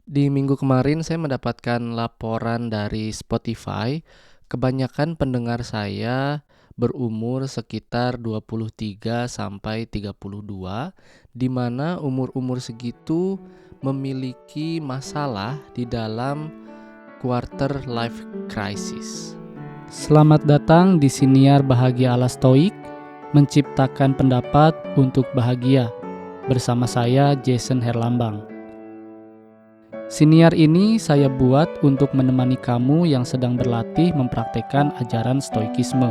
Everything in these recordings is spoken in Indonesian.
Di minggu kemarin saya mendapatkan laporan dari Spotify, kebanyakan pendengar saya berumur sekitar 23 sampai 32, di mana umur-umur segitu memiliki masalah di dalam quarter life crisis. Selamat datang di Siniar Bahagia ala Stoik, menciptakan pendapat untuk bahagia. Bersama saya Jason Herlambang. Siniar ini saya buat untuk menemani kamu yang sedang berlatih mempraktekkan ajaran Stoikisme.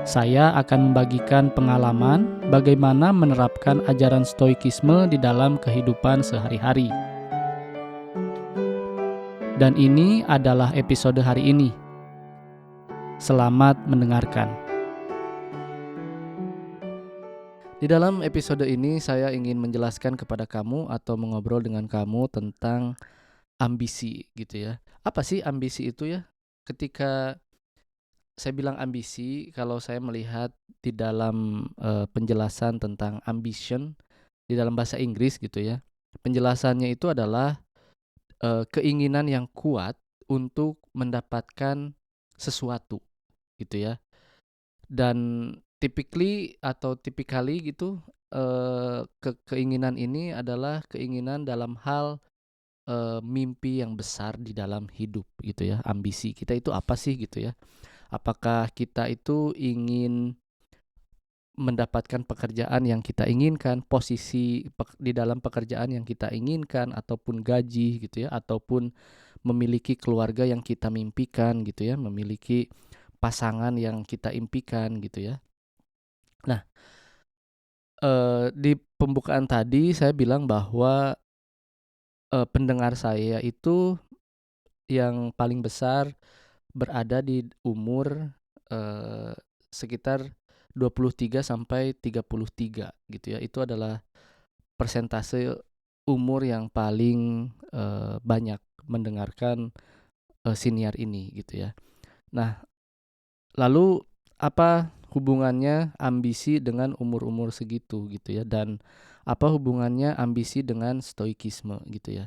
Saya akan membagikan pengalaman bagaimana menerapkan ajaran Stoikisme di dalam kehidupan sehari-hari. Dan ini adalah episode hari ini. Selamat mendengarkan. Di dalam episode ini saya ingin menjelaskan kepada kamu atau mengobrol dengan kamu tentang ambisi gitu ya. Apa sih ambisi itu ya? Ketika saya bilang ambisi, kalau saya melihat di dalam penjelasan tentang ambition di dalam bahasa Inggris gitu ya. Penjelasannya itu adalah keinginan yang kuat untuk mendapatkan sesuatu gitu ya. Dan typically gitu, keinginan ini adalah keinginan dalam hal, mimpi yang besar di dalam hidup gitu ya. Ambisi kita itu apa sih gitu ya. Apakah kita itu ingin mendapatkan pekerjaan yang kita inginkan, posisi di dalam pekerjaan yang kita inginkan, ataupun gaji gitu ya, ataupun memiliki keluarga yang kita mimpikan gitu ya, memiliki pasangan yang kita impikan gitu ya. Nah, di pembukaan tadi saya bilang bahwa, pendengar saya itu yang paling besar berada di umur, eee, sekitar 23 sampai 33 gitu ya. Itu adalah persentase umur yang paling, banyak mendengarkan, siniar ini gitu ya. Nah, lalu apa hubungannya ambisi dengan umur-umur segitu gitu ya, dan apa hubungannya ambisi dengan stoikisme gitu ya.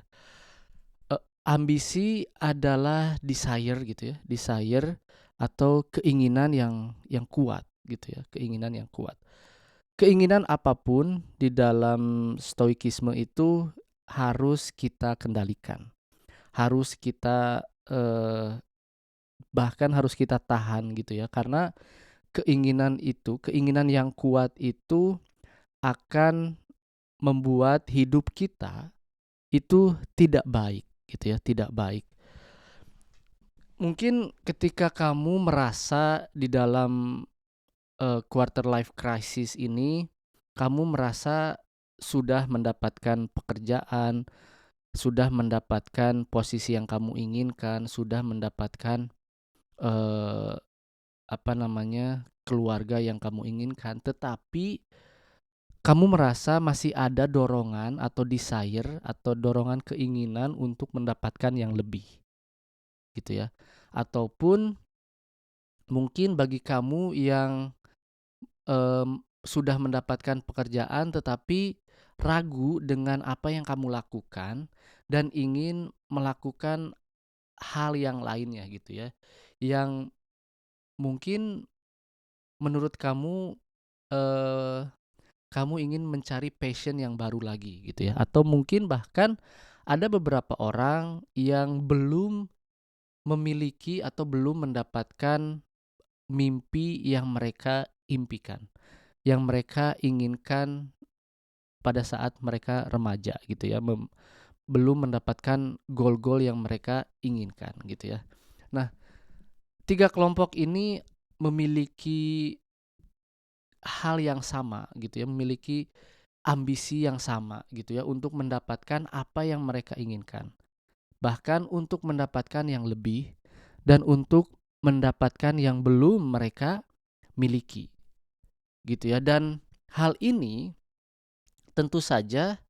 Ambisi adalah desire gitu ya, desire atau keinginan yang kuat gitu ya, keinginan yang kuat. Keinginan apapun di dalam stoikisme itu harus kita kendalikan, harus kita, bahkan harus kita tahan gitu ya, karena keinginan yang kuat itu akan membuat hidup kita itu tidak baik gitu ya, tidak baik. Mungkin ketika kamu merasa di dalam, quarter life crisis ini, kamu merasa sudah mendapatkan pekerjaan, sudah mendapatkan posisi yang kamu inginkan, sudah mendapatkan, eee, keluarga yang kamu inginkan, tetapi kamu merasa masih ada dorongan atau desire atau dorongan keinginan untuk mendapatkan yang lebih, gitu ya. Ataupun mungkin bagi kamu yang, sudah mendapatkan pekerjaan tetapi ragu dengan apa yang kamu lakukan dan ingin melakukan hal yang lainnya gitu ya, yang mungkin menurut kamu, eee, kamu ingin mencari passion yang baru lagi gitu ya, atau mungkin bahkan ada beberapa orang yang belum memiliki atau belum mendapatkan mimpi yang mereka impikan, yang mereka inginkan pada saat mereka remaja gitu ya, belum mendapatkan goal-goal yang mereka inginkan gitu ya. Nah, tiga kelompok ini memiliki hal yang sama gitu ya, memiliki ambisi yang sama gitu ya untuk mendapatkan apa yang mereka inginkan. Bahkan untuk mendapatkan yang lebih dan untuk mendapatkan yang belum mereka miliki gitu ya. Dan hal ini tentu saja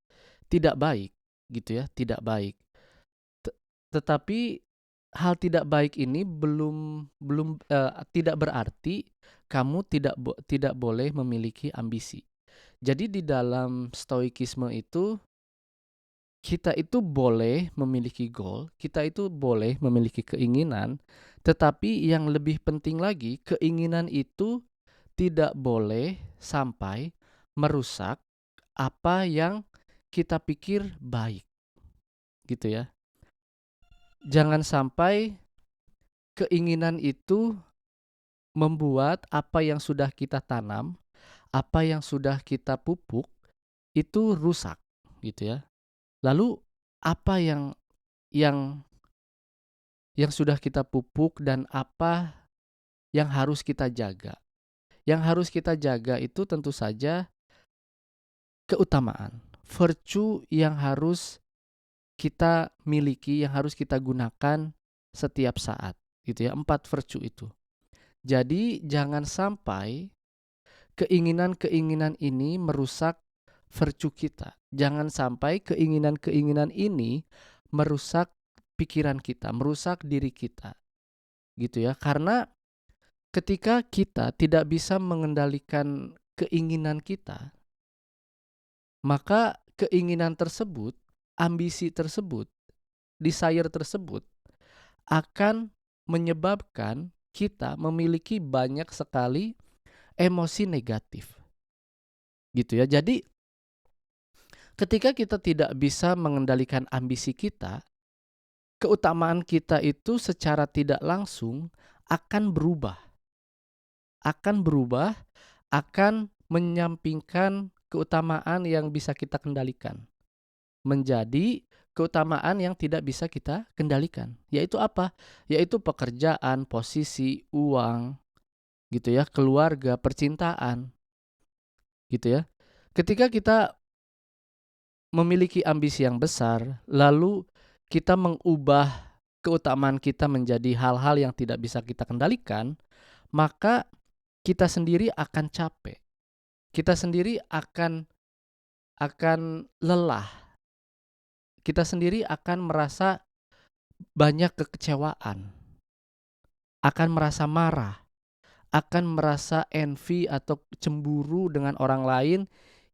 tidak baik gitu ya, tidak baik. Tetapi hal tidak baik ini belum belum tidak berarti kamu tidak boleh memiliki ambisi. Jadi di dalam stoikisme itu kita itu boleh memiliki goal, kita itu boleh memiliki keinginan, tetapi yang lebih penting lagi, keinginan itu tidak boleh sampai merusak apa yang kita pikir baik, gitu ya. Jangan sampai keinginan itu membuat apa yang sudah kita tanam, apa yang sudah kita pupuk itu rusak, gitu ya. Lalu apa yang yang sudah kita pupuk dan apa yang harus kita jaga? Yang harus kita jaga itu tentu saja keutamaan, virtue yang harus kita miliki, yang harus kita gunakan setiap saat, gitu ya. 4 virtue itu. Jadi jangan sampai keinginan-keinginan ini merusak virtue kita. Jangan sampai keinginan-keinginan ini merusak pikiran kita, merusak diri kita, gitu ya. Karena ketika kita tidak bisa mengendalikan keinginan kita, maka keinginan tersebut, ambisi tersebut, desire tersebut akan menyebabkan kita memiliki banyak sekali emosi negatif, gitu ya. Jadi ketika kita tidak bisa mengendalikan ambisi kita, keutamaan kita itu secara tidak langsung akan berubah, akan menyampingkan keutamaan yang bisa kita kendalikan menjadi keutamaan yang tidak bisa kita kendalikan. Yaitu apa? Yaitu pekerjaan, posisi, uang, gitu ya, keluarga, percintaan, gitu ya. Ketika kita memiliki ambisi yang besar, lalu kita mengubah keutamaan kita menjadi hal-hal yang tidak bisa kita kendalikan, maka kita sendiri akan capek. Kita sendiri akan lelah. Kita sendiri akan merasa banyak kekecewaan, akan merasa marah, akan merasa envy atau cemburu dengan orang lain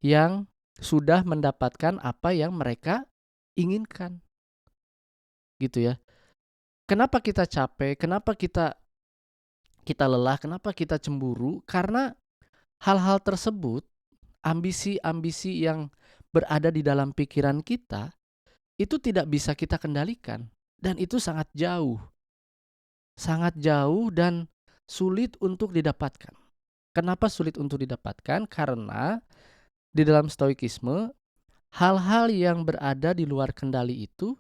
yang sudah mendapatkan apa yang mereka inginkan, gitu ya. Kenapa kita capek? Kenapa kita lelah? Kenapa kita cemburu? Karena hal-hal tersebut, ambisi-ambisi yang berada di dalam pikiran kita itu tidak bisa kita kendalikan, dan itu sangat jauh dan sulit untuk didapatkan. Kenapa sulit untuk didapatkan? Karena di dalam stoikisme, hal-hal yang berada di luar kendali itu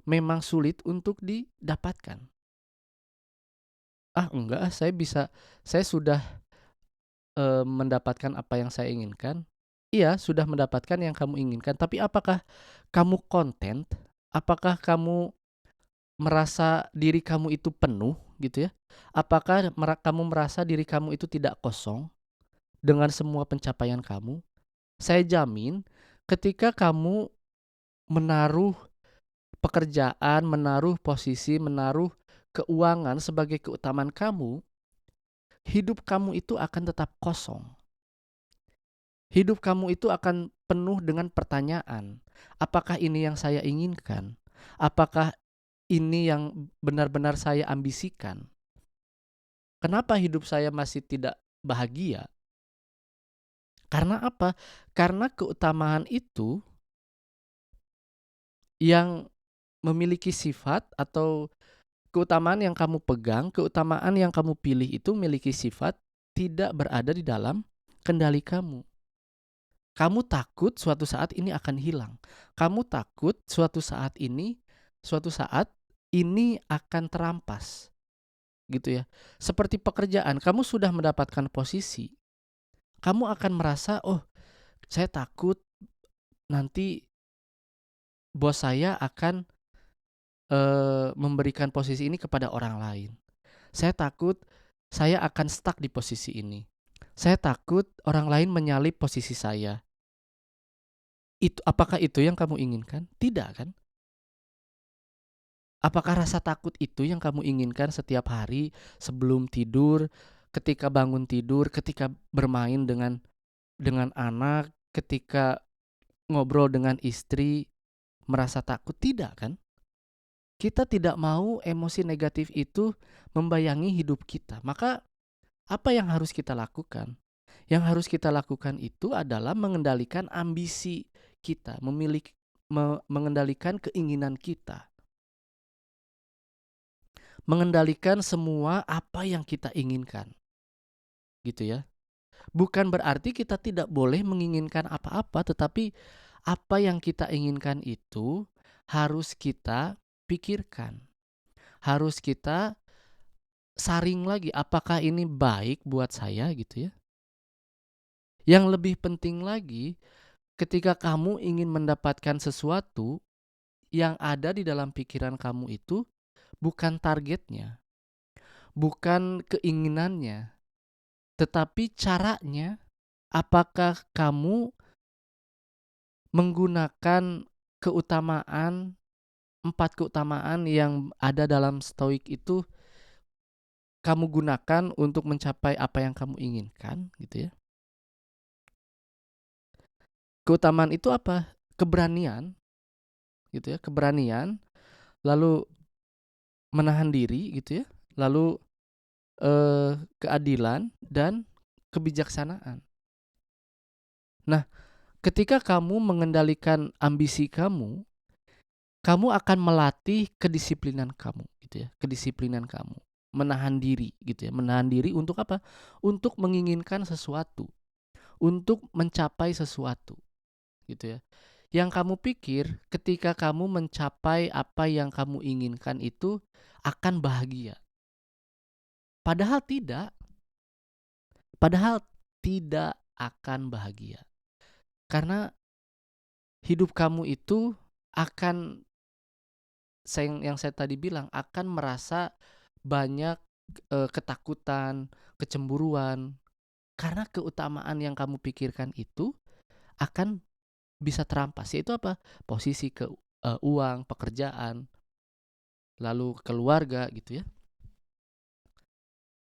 memang sulit untuk didapatkan. Enggak, saya sudah mendapatkan apa yang saya inginkan. Iya, sudah mendapatkan yang kamu inginkan, tapi apakah kamu content? Apakah kamu merasa diri kamu itu penuh, gitu ya? Apakah kamu merasa diri kamu itu tidak kosong dengan semua pencapaian kamu? Saya jamin ketika kamu menaruh pekerjaan, menaruh posisi, menaruh keuangan sebagai keutamaan kamu, hidup kamu itu akan tetap kosong. Hidup kamu itu akan penuh dengan pertanyaan. Apakah ini yang saya inginkan? Apakah ini yang benar-benar saya ambisikan? Kenapa hidup saya masih tidak bahagia? Karena apa? Karena keutamaan itu yang memiliki sifat atau keutamaan yang kamu pegang, keutamaan yang kamu pilih itu memiliki sifat tidak berada di dalam kendali kamu. Kamu takut suatu saat ini akan hilang. Kamu takut suatu saat ini akan terampas. Gitu ya. Seperti pekerjaan, kamu sudah mendapatkan posisi. Kamu akan merasa, "Oh, saya takut nanti bos saya akan memberikan posisi ini kepada orang lain. Saya takut saya akan stuck di posisi ini. Saya takut orang lain menyalip posisi saya." Apakah itu yang kamu inginkan? Tidak kan? Apakah rasa takut itu yang kamu inginkan setiap hari sebelum tidur, ketika bangun tidur, ketika bermain dengan anak, ketika ngobrol dengan istri, merasa takut, tidak kan? Kita tidak mau emosi negatif itu membayangi hidup kita. Maka apa yang harus kita lakukan? Yang harus kita lakukan itu adalah mengendalikan ambisi kita, mengendalikan keinginan kita, mengendalikan semua apa yang kita inginkan, gitu ya. Bukan berarti kita tidak boleh menginginkan apa-apa, tetapi apa yang kita inginkan itu harus kita pikirkan, harus kita saring lagi, apakah ini baik buat saya gitu ya. Yang lebih penting lagi, ketika kamu ingin mendapatkan sesuatu, yang ada di dalam pikiran kamu itu bukan targetnya, bukan keinginannya, tetapi caranya. Apakah kamu menggunakan keutamaan, 4 keutamaan yang ada dalam stoik itu kamu gunakan untuk mencapai apa yang kamu inginkan gitu ya. Keutamaan itu apa? Keberanian gitu ya, keberanian, lalu menahan diri gitu ya, lalu keadilan dan kebijaksanaan. Nah, ketika kamu mengendalikan ambisi kamu, kamu akan melatih kedisiplinan kamu gitu ya, kedisiplinan kamu. Menahan diri gitu ya, menahan diri untuk apa? Untuk menginginkan sesuatu, untuk mencapai sesuatu gitu ya. Yang kamu pikir ketika kamu mencapai apa yang kamu inginkan itu akan bahagia. Padahal tidak, padahal tidak akan bahagia. Karena hidup kamu itu akan, yang saya tadi bilang, akan merasa banyak ketakutan, kecemburuan, karena keutamaan yang kamu pikirkan itu akan bisa terampas, yaitu apa? Posisi uang, pekerjaan, lalu keluarga gitu ya.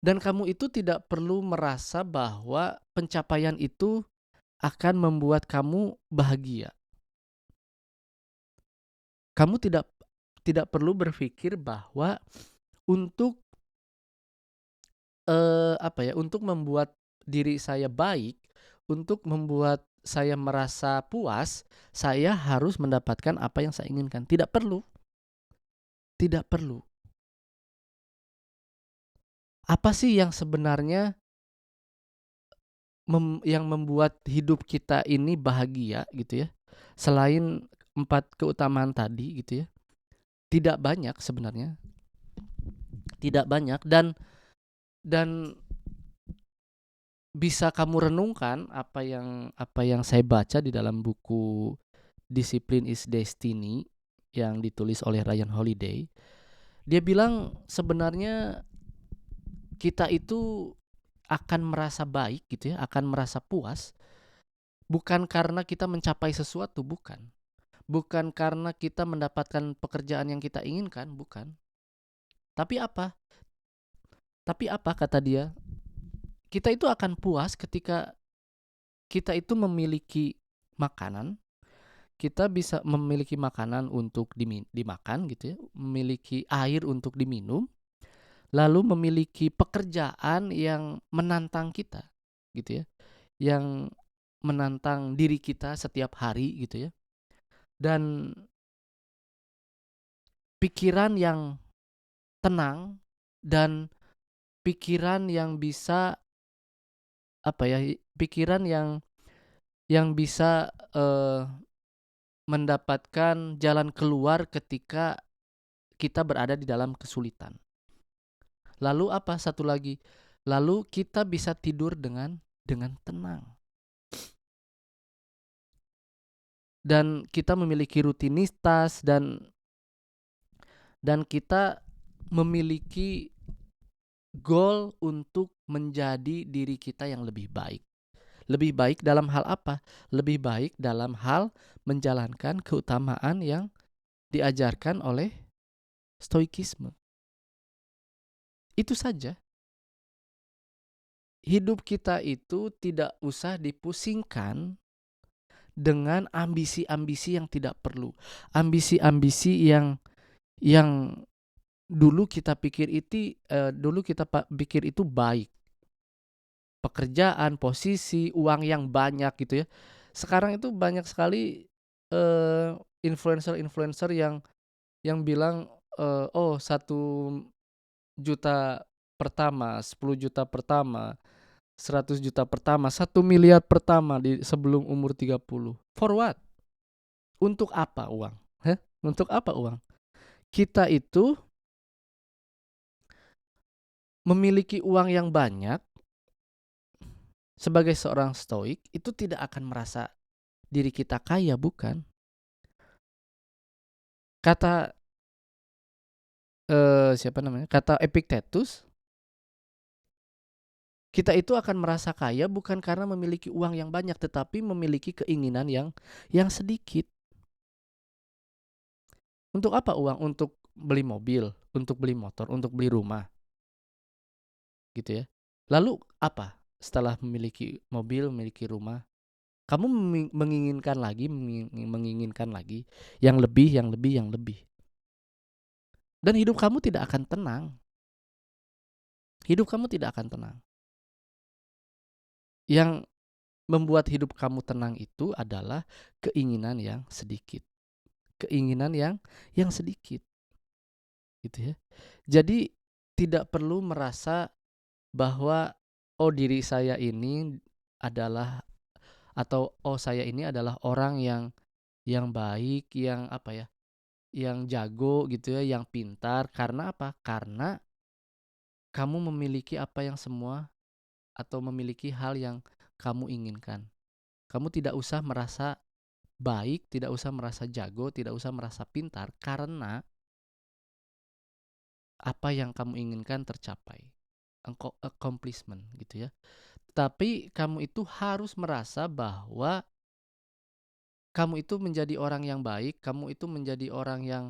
Dan kamu itu tidak perlu merasa bahwa pencapaian itu akan membuat kamu bahagia. Kamu tidak perlu berpikir bahwa untuk untuk membuat diri saya baik, untuk membuat saya merasa puas, saya harus mendapatkan apa yang saya inginkan. Tidak perlu. Tidak perlu. Apa sih yang sebenarnya yang membuat hidup kita ini bahagia gitu ya? Selain 4 keutamaan tadi gitu ya. Tidak banyak sebenarnya. Tidak banyak dan bisa kamu renungkan apa yang saya baca di dalam buku Discipline is Destiny yang ditulis oleh Ryan Holiday. Dia bilang sebenarnya kita itu akan merasa baik gitu ya, akan merasa puas bukan karena kita mencapai sesuatu, bukan. Bukan karena kita mendapatkan pekerjaan yang kita inginkan, bukan. Tapi apa? Tapi apa kata dia? Kita itu akan puas ketika kita itu memiliki makanan, kita bisa memiliki makanan untuk dimakan gitu ya, memiliki air untuk diminum, lalu memiliki pekerjaan yang menantang kita gitu ya, yang menantang diri kita setiap hari gitu ya, dan pikiran yang tenang dan pikiran yang bisa pikiran yang bisa mendapatkan jalan keluar ketika kita berada di dalam kesulitan. Lalu apa satu lagi? Lalu kita bisa tidur dengan tenang. Dan kita memiliki rutinitas dan kita memiliki goal untuk menjadi diri kita yang lebih baik. Lebih baik dalam hal apa? Lebih baik dalam hal menjalankan keutamaan yang diajarkan oleh stoikisme. Itu saja. Hidup kita itu tidak usah dipusingkan dengan ambisi-ambisi yang tidak perlu. Ambisi-ambisi yang dulu kita pikir itu baik. Pekerjaan, posisi, uang yang banyak gitu ya. Sekarang itu banyak sekali influencer-influencer yang bilang, oh 1 juta pertama, 10 juta pertama, 100 juta pertama, 1 miliar pertama sebelum umur 30. For what? Untuk apa uang? Untuk apa uang? Kita itu memiliki uang yang banyak sebagai seorang stoik itu tidak akan merasa diri kita kaya, bukan? Kata Kata Epictetus, kita itu akan merasa kaya bukan karena memiliki uang yang banyak, tetapi memiliki keinginan yang sedikit. Untuk apa uang? Untuk beli mobil, untuk beli motor, untuk beli rumah. Gitu ya. Lalu apa? Setelah memiliki mobil, memiliki rumah, kamu menginginkan lagi yang lebih. Dan hidup kamu tidak akan tenang. Yang membuat hidup kamu tenang itu adalah keinginan yang sedikit. Gitu ya. Jadi tidak perlu merasa bahwa diri saya ini adalah saya ini adalah orang yang baik, yang jago gitu ya, yang pintar. Karena apa? Karena kamu memiliki memiliki hal yang kamu inginkan. Kamu tidak usah merasa baik, tidak usah merasa jago, tidak usah merasa pintar karena apa yang kamu inginkan tercapai. Accomplishment gitu ya. Tapi kamu itu harus merasa bahwa kamu itu menjadi orang yang baik, kamu itu menjadi orang yang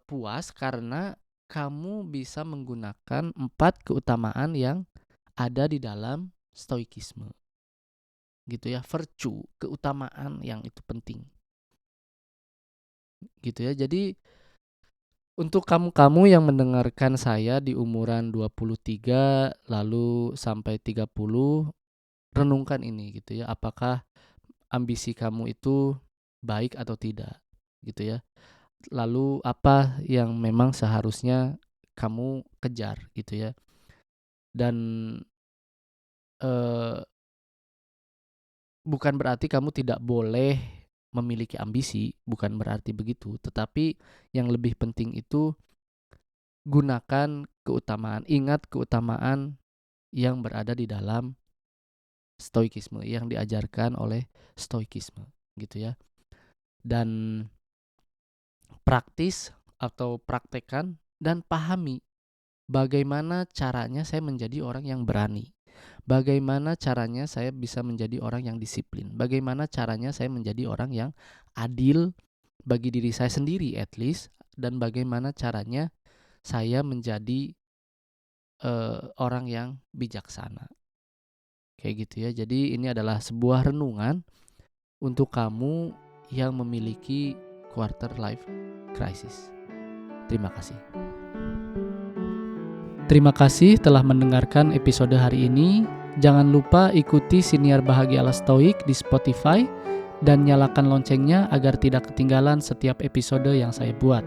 puas karena kamu bisa menggunakan 4 keutamaan yang ada di dalam stoikisme. Gitu ya, virtue, keutamaan yang itu penting. Gitu ya. Jadi untuk kamu yang mendengarkan saya di umuran 23 lalu sampai 30, renungkan ini gitu ya. Apakah ambisi kamu itu baik atau tidak gitu ya. Lalu apa yang memang seharusnya kamu kejar gitu ya. Dan bukan berarti kamu tidak boleh memiliki ambisi, bukan berarti begitu. Tetapi yang lebih penting itu gunakan keutamaan, ingat keutamaan yang berada di dalam stoikisme, yang diajarkan oleh stoikisme gitu ya. Dan praktis atau praktekkan dan pahami bagaimana caranya saya menjadi orang yang berani. Bagaimana caranya saya bisa menjadi orang yang disiplin. Bagaimana caranya saya menjadi orang yang adil bagi diri saya sendiri at least. Dan bagaimana caranya saya menjadi orang yang bijaksana. Kayak gitu ya. Jadi ini adalah sebuah renungan untuk kamu yang memiliki quarter life crisis. Terima kasih. Terima kasih telah mendengarkan episode hari ini. Jangan lupa ikuti Siniar Bahagia ala Stoik di Spotify dan nyalakan loncengnya agar tidak ketinggalan setiap episode yang saya buat.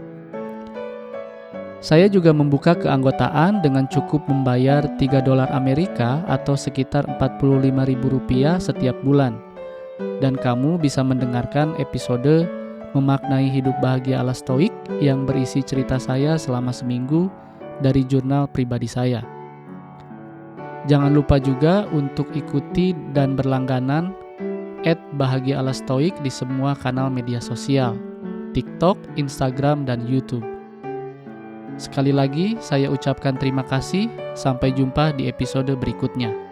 Saya juga membuka keanggotaan dengan cukup membayar $3 Amerika atau sekitar Rp45.000 setiap bulan. Dan kamu bisa mendengarkan episode Memaknai Hidup Bahagia ala Stoik yang berisi cerita saya selama seminggu dari jurnal pribadi saya. Jangan lupa juga untuk ikuti dan berlangganan @bahagiaalastoik di semua kanal media sosial, TikTok, Instagram, dan YouTube. Sekali lagi, saya ucapkan terima kasih. Sampai jumpa di episode berikutnya.